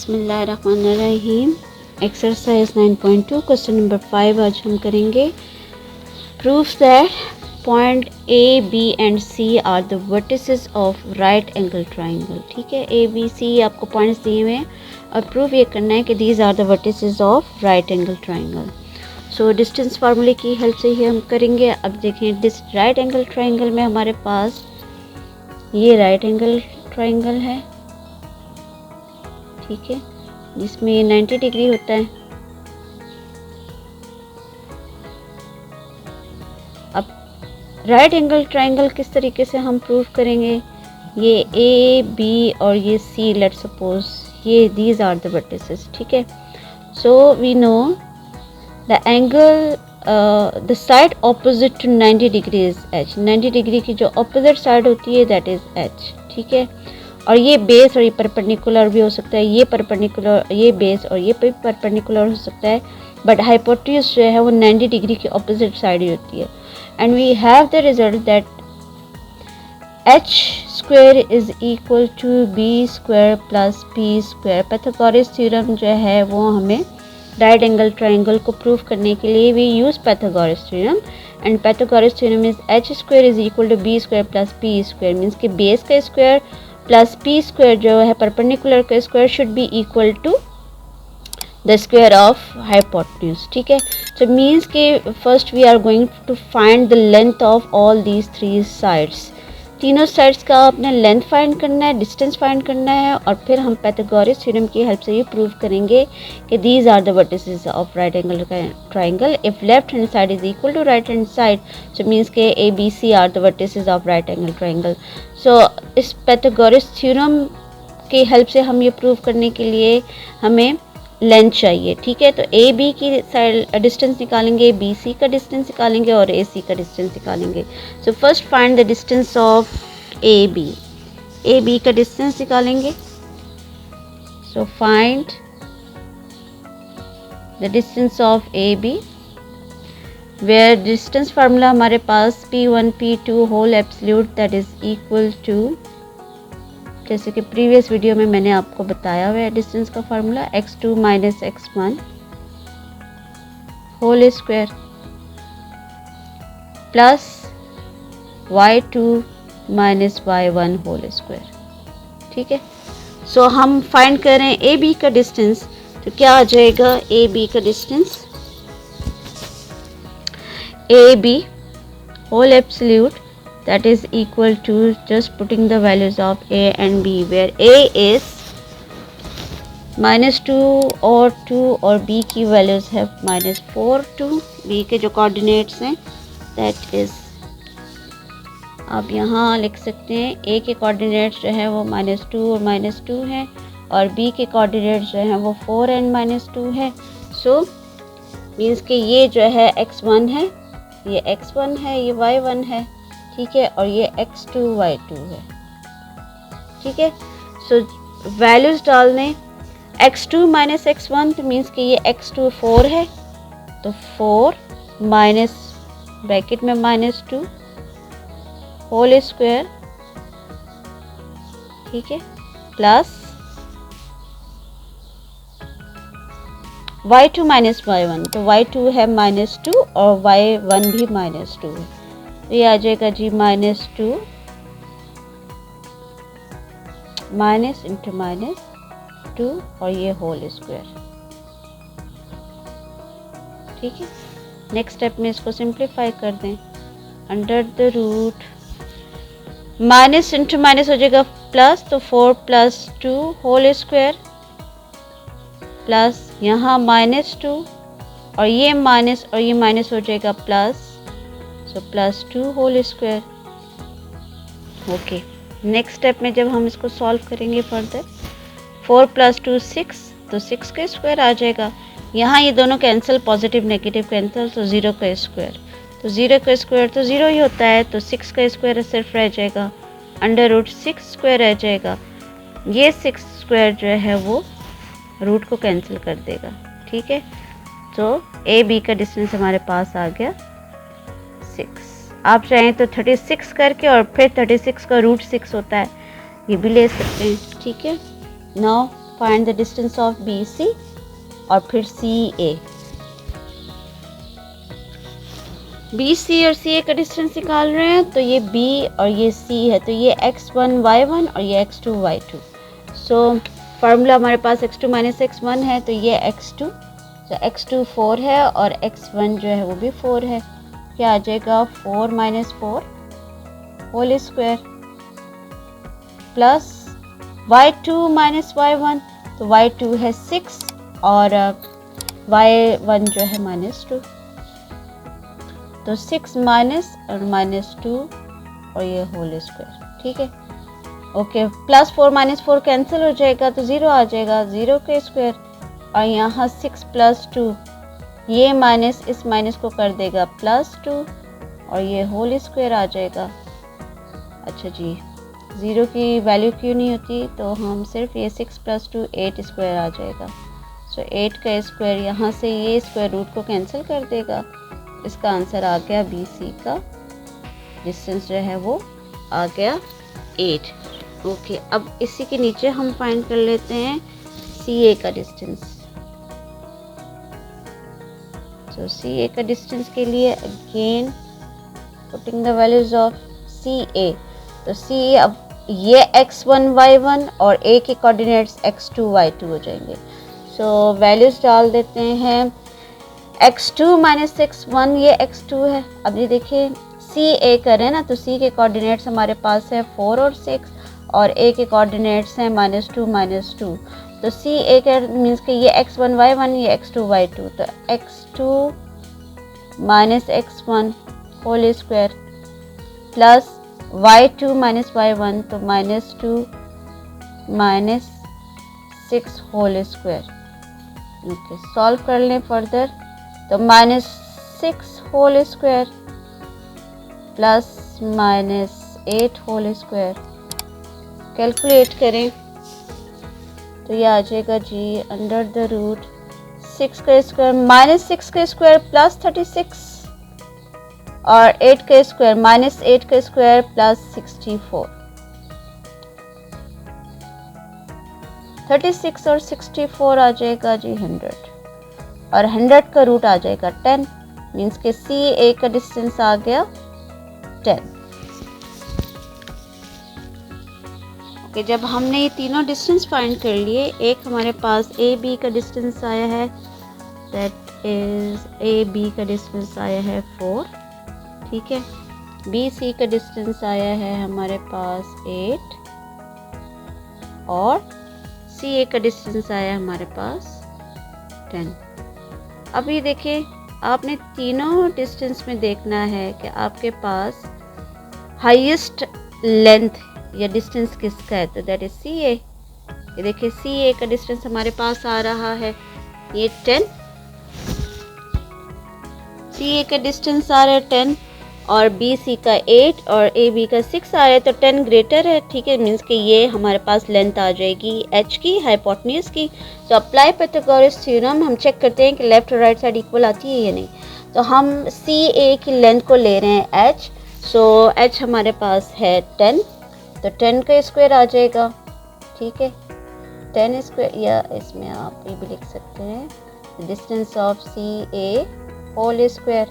बिस्मिल्लाहिर्रहमानिर्रहीम। Exercise 9.2 question number 5 आज हम करेंगे। Proves that point A B and C are the vertices of right angle triangle. ठीक है, ए बी सी आपको पॉइंट्स दिए हुए हैं और प्रूव ये करना है कि these are the vertices of right angle triangle. So distance फार्मूले की हेल्प से ही हम करेंगे। अब देखें, दिस राइट एंगल ट्राइंगल में हमारे पास ये राइट एंगल ट्राइंगल है, ठीक है, जिसमें 90 डिग्री होता है। अब राइट एंगल ट्राइंगल किस तरीके से हम प्रूव करेंगे? ये ए बी और ये सी, लेट सपोज ये दीज आर द वर्टिसेस। ठीक है, so we know the angle the side opposite to 90 degree is H. 90 degree की जो ऑपोजिट साइड होती है दैट इज एच। ठीक है, और ये बेस और ये परपेंडिकुलर भी हो सकता है, ये परपेंडिकुलर, ये बेस और ये परपेंडिकुलर हो सकता है, बट हाइपोटेन्यूज जो है वो 90 डिग्री की ऑपोजिट साइड ही होती है। And we have the result that H square is equal to B square plus P square. Pythagoras theorem जो है वो हमें राइट एंगल ट्राइंगल को प्रूव करने के लिए we use Pythagoras theorem, and Pythagoras theorem is H square is equal to B square plus P square. Means कि base का स्क्वायर प्लस पी स्क्वायर जो है परपेंडिकुलर का square should be equal to the square of hypotenuse. ठीक है, so means कि first we are going to find the length of all these three sides. तीनों sides का अपने लेंथ फाइंड करना है, डिस्टेंस फाइंड करना है, और फिर हम पाइथागोरस थ्योरम की हेल्प से ये प्रूव करेंगे कि these are the vertices of right angle triangle. If left hand side is equal to right hand side, so means के A B C are the vertices of right angle triangle. So इस Pythagoras theorem की help से हम ये prove करने के लिए हमें लेंथ चाहिए। ठीक है, तो ए बी की साइड डिस्टेंस निकालेंगे, बी सी का डिस्टेंस निकालेंगे और ए सी का डिस्टेंस निकालेंगे। So first find the distance of A B. A B का डिस्टेंस निकालेंगे। So find the distance of A B, where distance formula हमारे पास P1 P2 whole absolute that is equal to, जैसे कि previous video में मैंने आपको बताया हुआ है डिस्टेंस का formula, x2 minus x1 whole square plus y2 minus y1 whole square. ठीक है, सो हम फाइंड कर रहे हैं ए बी का डिस्टेंस, तो क्या आ जाएगा ए बी का distance? A B whole absolute that is equal to, just putting the values of a and b, where a is -2 और 2 और b की values है -4 2। b के जो कोऑर्डिनेट्स हैं that is, आप यहाँ लिख सकते हैं a के कोऑर्डिनेट्स जो है वो -2 और -2 है, और b के कोऑर्डिनेट्स जो हैं वो 4 and -2 है। सो मीन्स कि ये जो है x1 है, ये x1 है, ये y1 है, ठीक है, और ये x2 y2 है। ठीक है, सो वैल्यूज डालने x2 माइनस x1, तो मीन्स कि ये x2 4 है, तो 4 माइनस ब्रैकेट में -2 होल स्क्वायर, ठीक है, प्लस y2 माइनस y1, तो y2 है -2 और y1 भी -2 है, तो ये आ जाएगा जी -2 माइनस इंटू -2 और ये होल स्क्वायर। ठीक है, नेक्स्ट स्टेप में इसको सिंप्लीफाई कर दें। Under the root minus into minus हो जाएगा प्लस, तो 4 प्लस 2 होल स्क्वायर प्लस यहाँ -2 और ये माइनस हो जाएगा plus, so +2 whole square. Okay, next step में जब हम इसको सॉल्व करेंगे फर्दर, 4 + 2 6, तो 6 का स्क्वायर आ जाएगा। यहाँ ये दोनों कैंसिल, पॉजिटिव नेगेटिव कैंसिल, तो 0 का स्क्वायर, तो 0 का स्क्वायर तो 0 ही होता है, तो 6 का स्क्वायर सिर्फ रह जाएगा, √6 स्क्वायर रह जाएगा। ये 6 स्क्वायर जो है वो रूट को कैंसिल कर देगा। ठीक है, तो ए बी का डिस्टेंस हमारे पास आ गया 6। आप चाहें तो 36 करके और फिर 36 का √6 होता है, ये भी ले सकते हैं। ठीक है, now find the distance of B C और फिर सी ए। बी सी और सी ए का डिस्टेंस निकाल रहे हैं, तो ये बी और ये सी है, तो ये x1 y1 और ये x2 y2। सो फार्मूला हमारे पास x2 माइनस x1 है, तो ये x2, तो x2 4 है और x1 जो है वो भी 4 है। क्या आ जाएगा 4 minus 4 whole square plus y2 minus y1, तो y2 है 6 और y1 जो है -2, तो 6 माइनस और -2 और ये होल स्क्वायर। ठीक है, ओके। प्लस 4 माइनस 4 कैंसिल हो जाएगा, तो 0 आ जाएगा, 0 के स्क्वायर और यहाँ 6 प्लस 2, ये माइनस इस माइनस को कर देगा +2 और ये होल स्क्वायर आ जाएगा। अच्छा जी, 0 की वैल्यू क्यों नहीं होती, तो हम सिर्फ ये 6 + 2 8 स्क्वायर आ जाएगा। सो 8 का स्क्वायर, यहाँ से ये स्क्वायर रूट को कैंसिल कर देगा। इसका आंसर आ गया बी सी का डिस्टेंस जो है वो आ गया 8। ओके, अब इसी के नीचे हम फाइंड कर लेते हैं सी ए का डिस्टेंस। तो सी ए का डिस्टेंस के लिए again putting the values of C A, तो सी ए, अब ये x1 y1 और ए के कोऑर्डिनेट्स x2 y2 हो जाएंगे। सो वैल्यूज डाल देते हैं। x2 माइनस x1 ये x2 है। अब ये देखिए सी ए करें ना, तो सी के कोऑर्डिनेट्स हमारे पास है 4 और 6 और ए के कोऑर्डिनेट्स हैं -2 तो सी ए का मीन्स कि ये x1 y1 ये x2 y2, तो x2 minus x1 whole square plus y2 minus y1, तो -2 minus 6 whole square. Okay, solve कर लें फर्दर, तो -6 whole square plus -8 whole square, calculate करें तो ये आ जाएगा जी अंडर द रूट 6 का स्क्वायर -6 का स्क्वायर प्लस 36 और 8 का स्क्वायर -8 का स्क्वायर प्लस 64। 36 और 64 आ जाएगा जी 100 और 100 का रूट आ जाएगा 10, मीन्स के सी ए का डिस्टेंस आ गया 10। ओके, जब हमने ये तीनों डिस्टेंस फाइंड कर लिए, एक हमारे पास ए बी का डिस्टेंस आया है, दैट इज ए बी का डिस्टेंस आया है 4। ठीक है, बी सी का डिस्टेंस आया है हमारे पास 8 और सी ए का डिस्टेंस आया है हमारे पास 10। अब ये देखिए, आपने तीनों डिस्टेंस में देखना है कि आपके पास हाईएस्ट लेंथ या डिस्टेंस किसका है, तो दैट इज सी ए। ये देखिए सी ए का डिस्टेंस हमारे पास आ रहा है ये 10, सी ए का डिस्टेंस आ रहा है 10 और बी सी का 8 और ए बी का 6 आ रहा है, तो 10 ग्रेटर है। ठीक है, मीन्स कि ये हमारे पास लेंथ आ जाएगी एच की, हाइपोटेन्यूज की। तो अप्लाई पाइथागोरस थ्योरम, हम चेक करते हैं कि लेफ्ट और राइट साइड इक्वल आती है या नहीं। तो हम सी ए की लेंथ को ले रहे हैं एच, सो एच हमारे पास है 10, तो 10 का स्क्वायर आ जाएगा। ठीक है, 10 स्क्वायर, या इसमें आप ये भी लिख सकते हैं distance of C A whole square.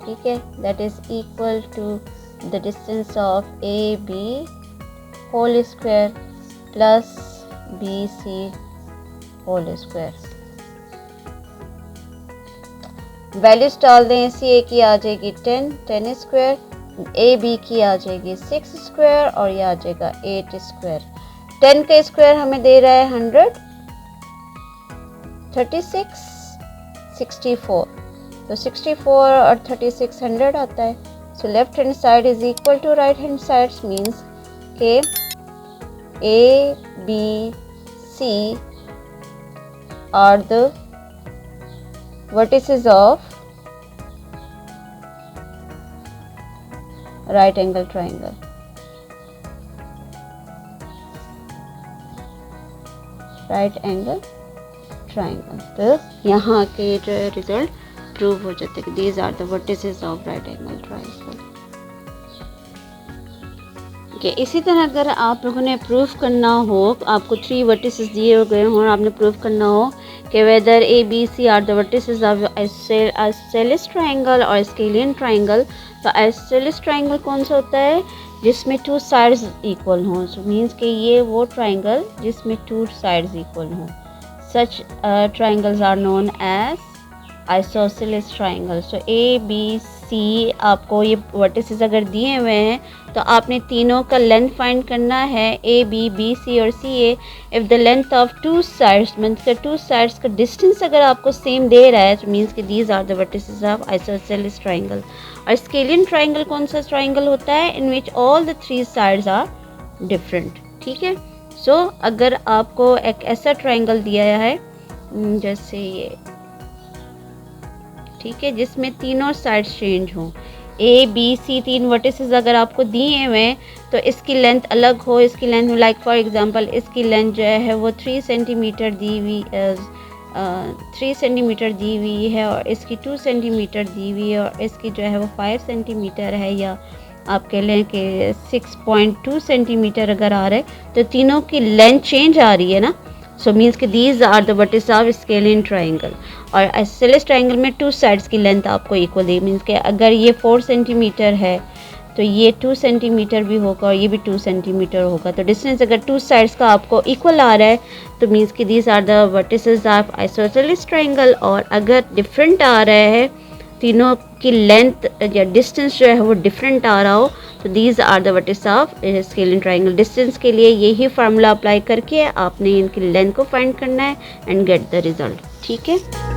ठीक है, that is equal to the distance of A B whole square plus B C whole square. Values डाल दें, सी ए की आ जाएगी 10 स्क्वायर, ए बी की आ जाएगी 6 स्क्वायर और ये आ जाएगा 8 स्क्वायर। 10 का स्क्वायर हमें दे रहा है 100, 36, 64, तो 64 और 36 100 आता है। So left hand side is equal to right hand side, means के A B C are the vertices of right angle triangle. Right angle triangle, तो यहाँ के जो रिजल्ट प्रूव हो जाते हैं। These are the vertices of right angle triangle. कि इसी तरह अगर आप लोगों ने प्रूफ करना हो, आपको 3 वर्टिसेस दिए गए हों और आपने प्रूफ करना हो कि whether A B C are the vertices of isosceles triangle और स्केलियन ट्रायंगल, तो आइसोसेलेस ट्रायंगल कौन सा होता है? जिसमें 2 साइड्स इक्वल हों। सो मीन्स कि ये वो ट्रायंगल जिसमें 2 साइड्स इक्वल हों। Such triangles are known as isosceles triangle. So A B C आपको ये वर्टिसेस अगर दिए हुए हैं तो आपने तीनों का लेंथ फाइंड करना है, ए बी सी और C A. If the length of 2 sides means के 2 साइड्स का डिस्टेंस अगर आपको सेम दे रहा है तो मीन्स कि these are the vertices of isosceles triangle. और स्केलियन ट्रायंगल कौन सा ट्रायंगल होता है? In which all the 3 sides are different. ठीक है। सो अगर आपको एक ऐसा ट्रायंगल दिया है जैसे ये, ठीक है, जिसमें तीनों साइड्स चेंज हों, ए बी सी 3 वर्टिसेस अगर आपको दिए हुए हैं तो इसकी लेंथ अलग हो, इसकी लेंथ लाइक फॉर एग्जांपल इसकी लेंथ जो है वो 3 सेंटीमीटर दी हुई 3 सेंटीमीटर दी हुई है और इसकी 2 सेंटीमीटर दी हुई है और इसकी जो है वो 5 सेंटीमीटर है, या आप कह लें कि 6.2 सेंटीमीटर अगर आ रहा है तो तीनों की लेंथ चेंज आ रही है ना। सो मीन्स कि these are the vertices of scalene triangle. और आइसोसेलेस ट्रायंगल में 2 साइड्स की लेंथ आपको इक्वल दी, मीन्स कि अगर ये 4 सेंटीमीटर है तो ये 2 सेंटीमीटर भी होगा और ये भी 2 सेंटीमीटर होगा। तो डिस्टेंस अगर 2 साइड्स का आपको इक्वल आ रहा है तो मीन्स कि these are the vertices of isosceles triangle. और अगर डिफरेंट आ रहा है, तीनों की लेंथ या डिस्टेंस जो है वो डिफरेंट आ रहा हो, तो these are the vertices of scalene triangle. Distance के लिए यही फार्मूला अप्लाई करके आपने इनकी लेंथ को फाइंड करना है एंड गेट द रिजल्ट। ठीक है।